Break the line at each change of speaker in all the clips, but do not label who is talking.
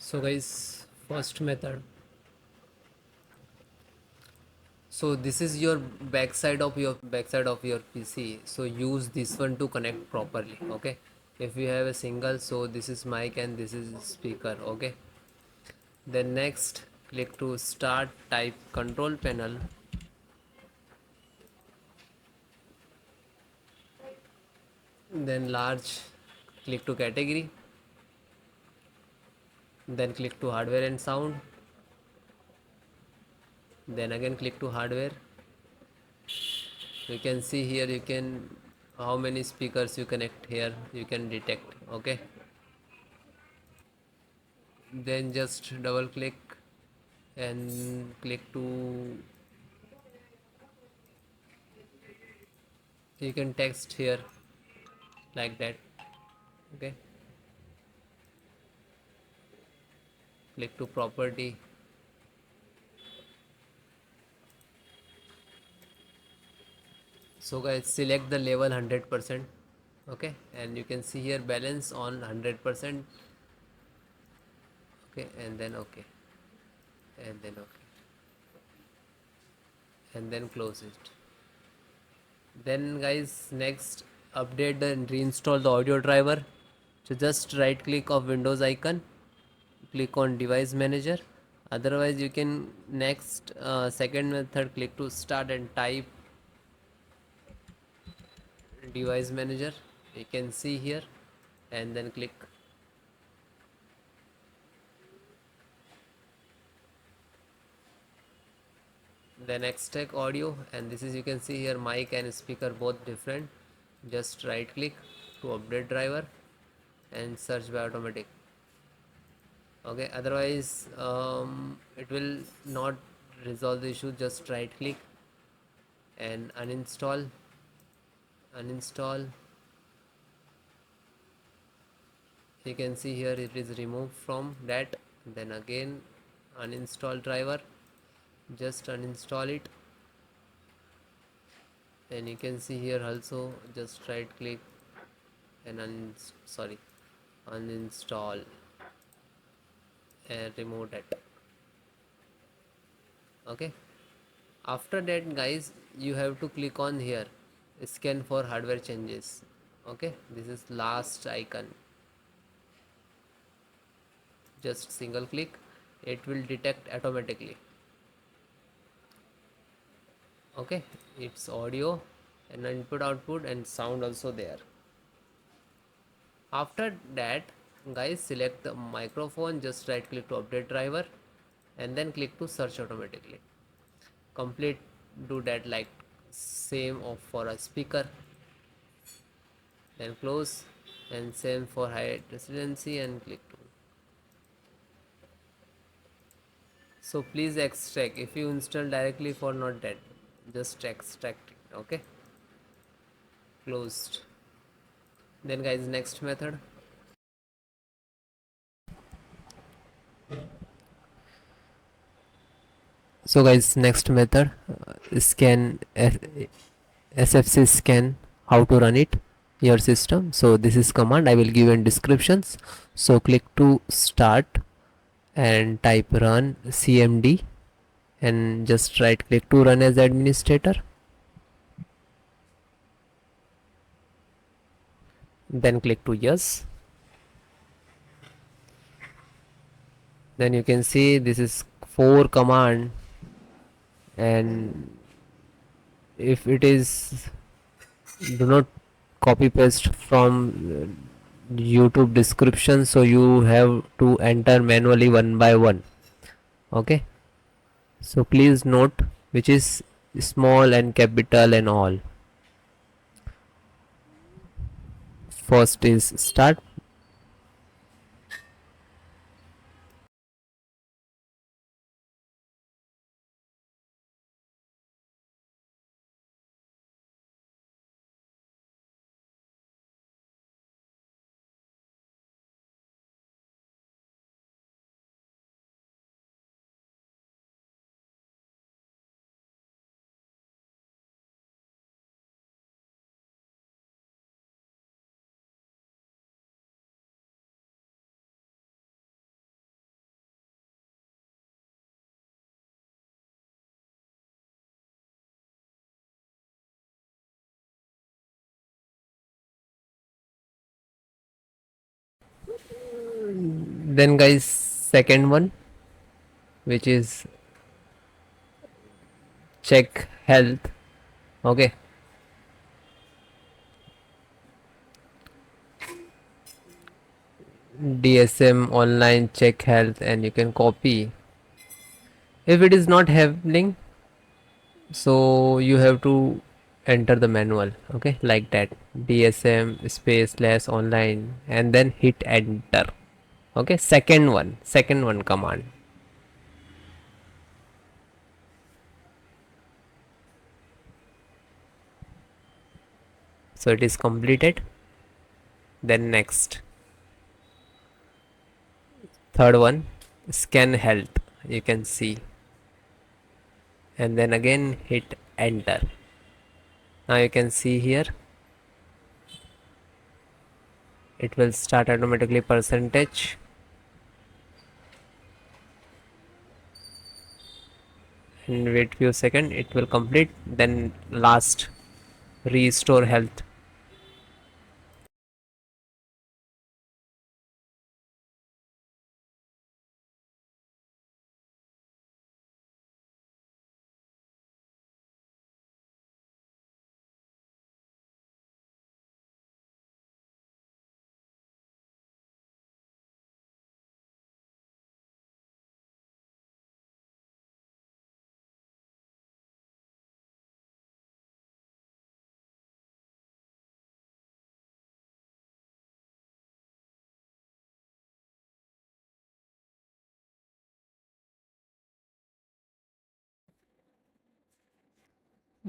So guys, first method. So this is your backside of your PC. So use this one to connect properly. Okay. If you have a single, so this is mic and this is speaker. Okay. Then next, click to start. Type control panel. Then large. Click to category. Then click to hardware and sound. Then again click to hardware. You can see here, you can how many speakers you connect here, you can detect. Okay, then just double click and click to, you can text here like that. Okay, click to property. So guys, select the level 100%. Okay, and you can see here balance on 100%. Okay, and then okay, and then okay, and then close it. Then guys, next, update and reinstall the audio driver. So just right click of Windows icon, click on device manager. Otherwise you can next, second method, click to start and type device manager. You can see here, and then click. Then extract audio, and this is, you can see here, mic and speaker both different. Just right click to update driver and search by automatic. Okay, otherwise it will not resolve the issue. Just right click and uninstall. You can see here it is removed from that. Then again uninstall driver, just uninstall it. And you can see here also, just right click and uninstall and remove that. Okay, after that guys, you have to click on here, scan for hardware changes. Okay, this is last icon. Just single click, it will detect automatically. Okay, it's audio and input output and sound also there. After that guys, select the microphone, just right click to update driver and then click to search automatically. Complete, do that like same of for a speaker. Then close, and same for high residency and click to. So please extract, if you install directly for not that, just extract it. Okay, closed. Then guys, next method. So guys, next method, scan SFC scan, how to run it your system. So this is command I will give in descriptions. So click to start and type run cmd and just right click to run as administrator. Then click to yes. Then you can see this is 4 command, and if it is, do not copy paste from YouTube description, so you have to enter manually one by one. Okay, so please note which is small and capital and all. First is start. Then guys, second one, which is check health. Okay, DSM online check health, and you can copy. If it is not happening, so you have to enter the manual. Okay, like that, DSM space slash online, and then hit enter. Okay, second one command. So it is completed. Then next, third one, scan health, you can see, and then again hit enter. Now you can see here it will start automatically percentage, and wait few seconds, it will complete. Then last, restore health.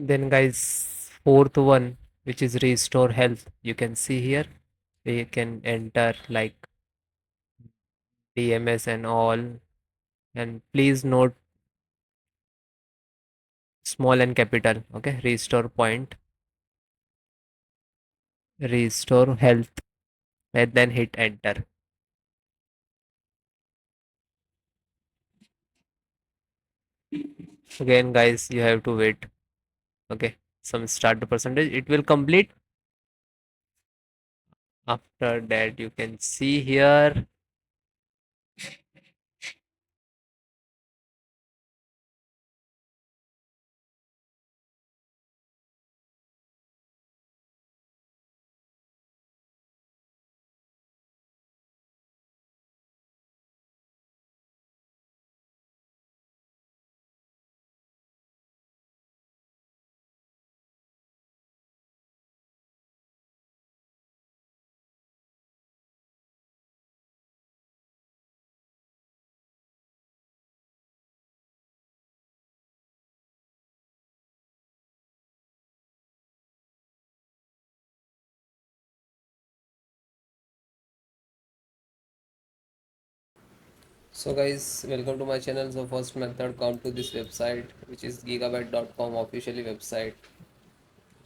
Then guys, fourth one, which is restore health, you can see here we can enter like DMS and all, and please note small and capital. Okay, restore point, restore health, and then hit enter. Again guys, you have to wait. Okay, some start the percentage, it will complete. After that you can see here so guys, welcome to my channel. So first method, come to this website, which is gigabyte.com officially website.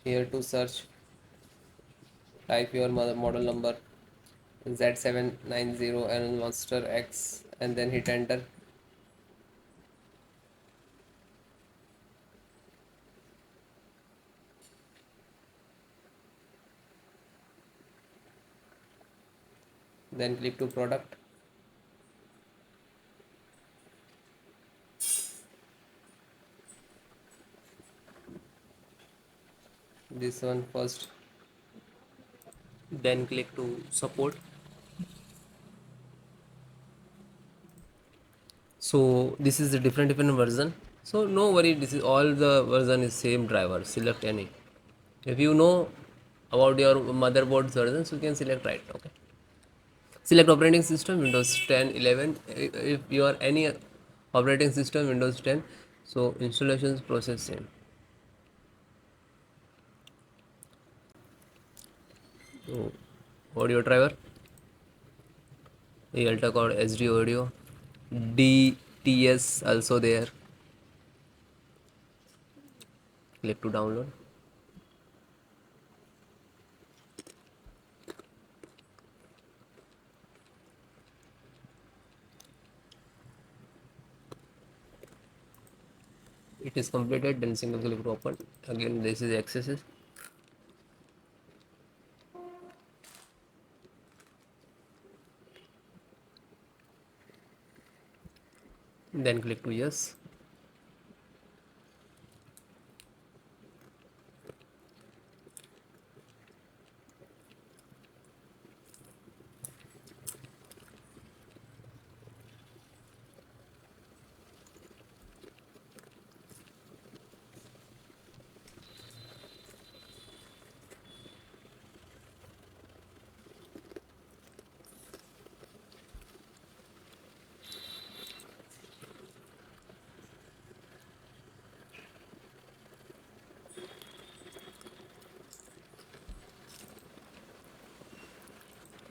Here to search, type your model number Z790 and monster X, and then hit enter. Then click to product. This one first. Then click to support. So this is a different version. So no worry, this is all the version is same driver. Select any. If you know about your motherboard versions, you can select right. Okay. Select operating system Windows 10, 11. If you are any operating system Windows 10, so installations process same. So audio driver, Alta code SD audio, DTS also there. Click to download. It is completed. Then single click to open. Again, this is accesses. then click to yes.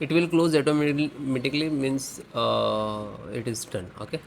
It will close automatically, means it is done. Okay.